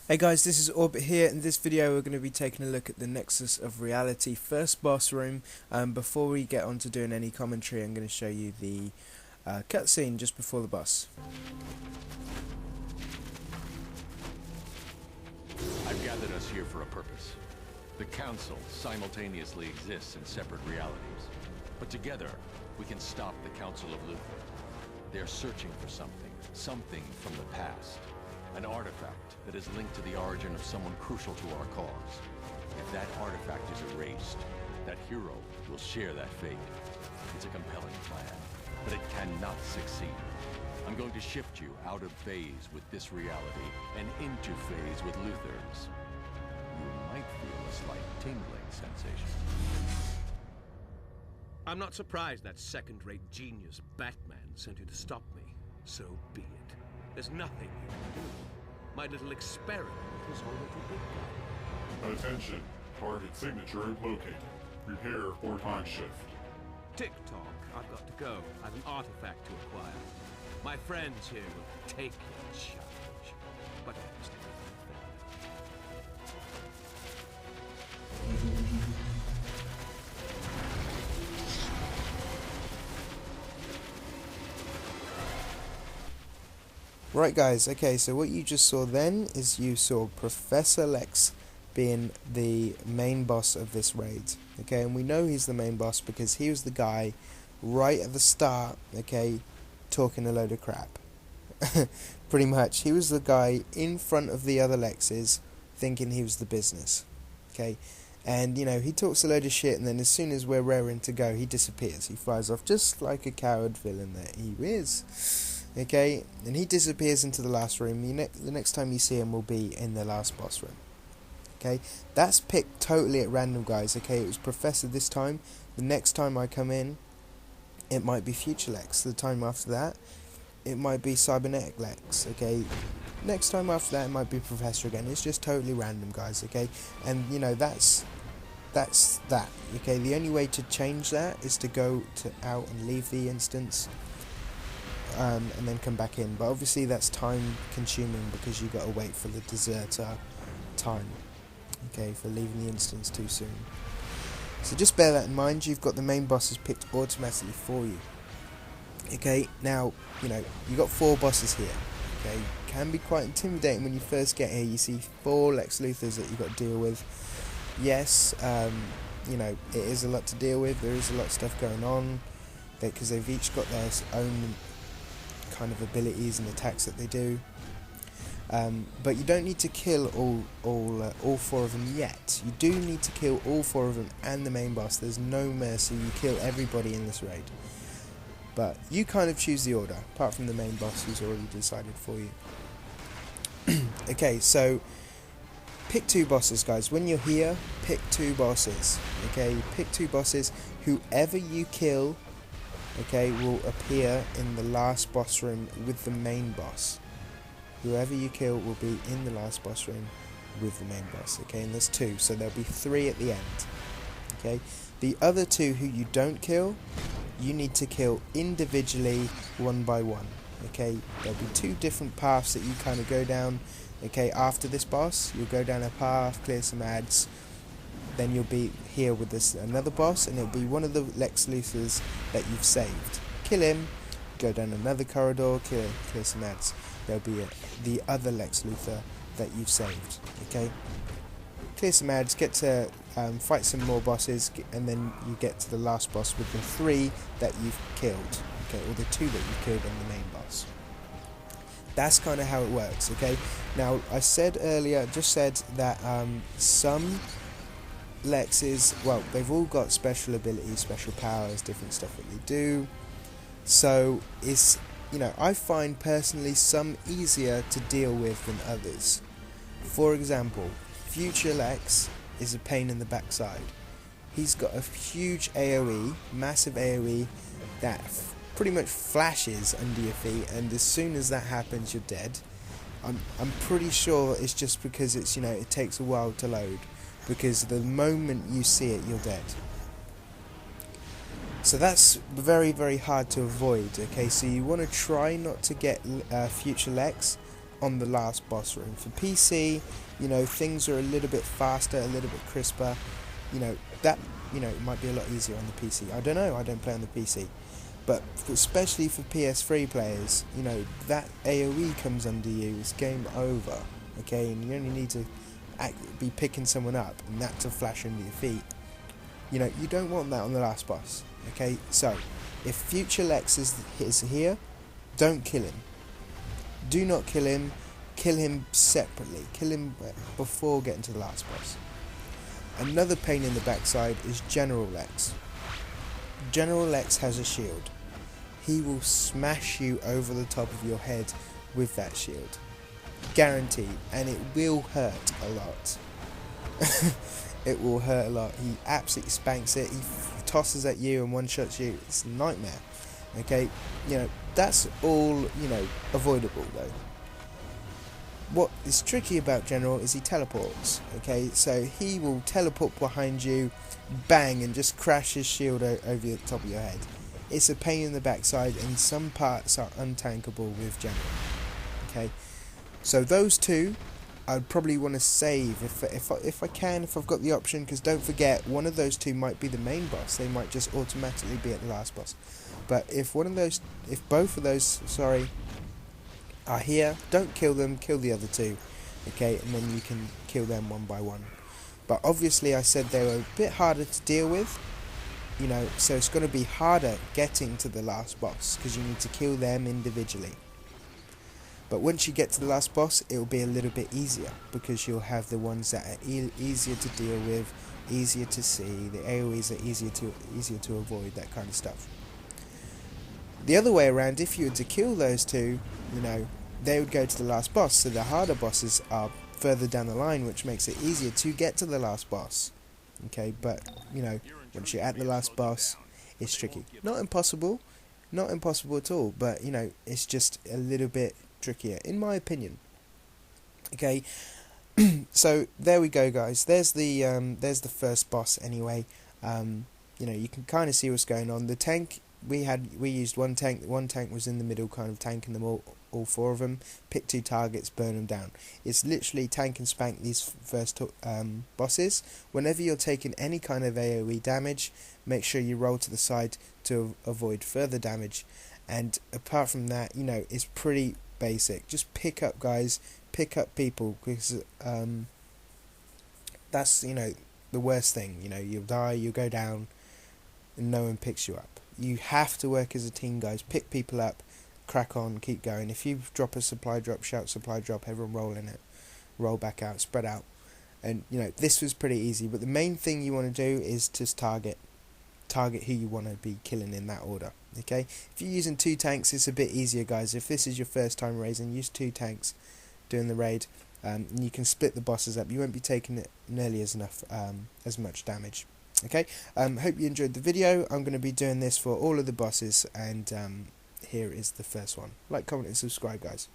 Hey guys, this is Orbit here. In this video we're going to be taking a look at the Nexus of Reality first boss room. Before we get on to doing any commentary, I'm going to show you the cutscene just before the boss. I've gathered us here for a purpose. The Council simultaneously exists in separate realities, but together we can stop the Council of Luther. They're searching for something from the past. An artifact that is linked to the origin of someone crucial to our cause. If that artifact is erased, that hero will share that fate. It's a compelling plan, but it cannot succeed. I'm going to shift you out of phase with this reality and into phase with Luther's. You might feel a slight tingling sensation. I'm not surprised that second-rate genius Batman sent you to stop me. So be it. There's nothing you can do. My little experiment was already begun. Attention. Target signature located. Prepare for time shift. Tick-tock, I've got to go. I have an artifact to acquire. My friends here will take your challenge, but I must Right guys, okay, so what you just saw then is you saw Professor Lex being the main boss of this raid. Okay, and we know he's the main boss because he was the guy right at the start, okay, talking a load of crap. Pretty much. He was the guy in front of the other Lexes thinking he was the business. Okay, and you know, he talks a load of shit and then as soon as we're raring to go, he disappears. He flies off just like a coward villain that he is. Okay, and he disappears into the last room. The next time you see him will be in the last boss room. Okay, that's picked totally at random, guys. Okay, it was Professor this time. The next time I come in, it might be Future Lex. The time after that, it might be CYBERNETIC LEX. Okay, next time after that, it might be Professor again. It's just totally random, guys. Okay, and you know that's that. Okay, the only way to change that is to go out and leave the instance. And then come back in, but obviously that's time consuming because you gotta wait for the deserter time, okay, for leaving the instance too soon. So just bear that in mind. You've got the main bosses picked automatically for you. Okay, now you know you got 4 bosses here. Okay, can be quite intimidating when you first get here. You see 4 Lex Luthers that you've got to deal with. Yes, you know, it is a lot to deal with. There is a lot of stuff going on because they've each got their own kind of abilities and attacks that they do, but you don't need to kill all 4 of them yet. You do need to kill all 4 of them and the main boss. There's no mercy. You kill everybody in this raid, but you kind of choose the order apart from the main boss who's already decided for you. Okay, so pick 2 bosses, guys. When you're here, pick 2 bosses. Okay, pick 2 bosses. Whoever you kill, okay, will appear in the last boss room with the main boss. Whoever you kill will be in the last boss room with the main boss. Okay, and there's 2, so there'll be 3 at the end. Okay, the other 2 who you don't kill, you need to kill individually, one by one. Okay, there'll be 2 different paths that you kind of go down. Okay, after this boss, you'll go down a path, clear some ads. Then you'll be here with this another boss, and it'll be one of the Lex Luthers that you've saved. Kill him, go down another corridor, clear some ads. There'll be the other Lex Luthor that you've saved. Okay, clear some ads, get to fight some more bosses, and then you get to the last boss with the 3 that you've killed. Okay, or the 2 that you killed on the main boss. That's kind of how it works. Okay, now I said earlier, just said that some Lexes, well, they've all got special abilities, special powers, different stuff that they do. So it's, you know, I find personally some easier to deal with than others. For example, Future Lex is a pain in the backside. He's got a huge AoE, massive AoE that pretty much flashes under your feet, and as soon as that happens, you're dead. I'm pretty sure it's just because it's, you know, it takes a while to load. Because the moment you see it, you're dead. So that's very, very hard to avoid. Okay, so you want to try not to get Future Lex on the last boss room. For PC, you know, things are a little bit faster, a little bit crisper. You know, that, you know, it might be a lot easier on the PC. I don't know, I don't play on the PC. But especially for PS3 players, you know, that AoE comes under you, it's game over, okay? And you only need to be picking someone up, and that to flash under your feet. You know, you don't want that on the last boss, okay? So, if future Lex is here, don't kill him. Do not kill him separately. Kill him before getting to the last boss. Another pain in the backside is General Lex. General Lex has a shield. He will smash you over the top of your head with that shield. Guaranteed. And it will hurt a lot. It will hurt a lot. He absolutely spanks it. He tosses at you and one-shots you. It's a nightmare. Okay? You know, that's all, you know, avoidable though. What is tricky about General is he teleports. Okay? So he will teleport behind you, bang, and just crash his shield over the top of your head. It's a pain in the backside, and some parts are untankable with General. Okay? So those two I'd probably want to save if I can, if I've got the option, because don't forget, one of those two might be the main boss. They might just automatically be at the last boss. But if both of those, are here, don't kill them, kill the other two, okay, and then you can kill them one by one. But obviously I said they were a bit harder to deal with, you know, so it's going to be harder getting to the last boss, because you need to kill them individually. But once you get to the last boss, it will be a little bit easier, because you'll have the ones that are easier to deal with, easier to see, the AoEs are easier to avoid, that kind of stuff. The other way around, if you were to kill those two, you know, they would go to the last boss, so the harder bosses are further down the line, which makes it easier to get to the last boss. Okay, but, you know, once you're at the last boss, it's tricky. Not impossible at all, but, you know, it's just a little bit trickier, in my opinion. Okay, so there we go, guys. There's the first boss anyway. You know, you can kind of see what's going on. The tank, we used one tank. One tank was in the middle, kind of tanking them all four of them. Pick two targets, burn them down. It's literally tank and spank these first bosses. Whenever you're taking any kind of AoE damage, make sure you roll to the side to avoid further damage. And apart from that, you know, it's pretty basic. Just pick up guys, pick up people, because that's, you know, the worst thing. You know, you'll die, you'll go down, and no one picks you up. You have to work as a team, guys. Pick people up, crack on, keep going. If you drop a supply drop, shout supply drop, everyone roll in it, roll back out, spread out. And, you know, this was pretty easy, but the main thing you want to do is just target who you want to be killing in that order. Okay, if you're using two tanks, it's a bit easier, guys. If this is your first time raising, use two tanks doing the raid, and you can split the bosses up. You won't be taking nearly as much damage. Okay, hope you enjoyed the video. I'm going to be doing this for all of the bosses, and here is the first one. Like, comment and subscribe, guys.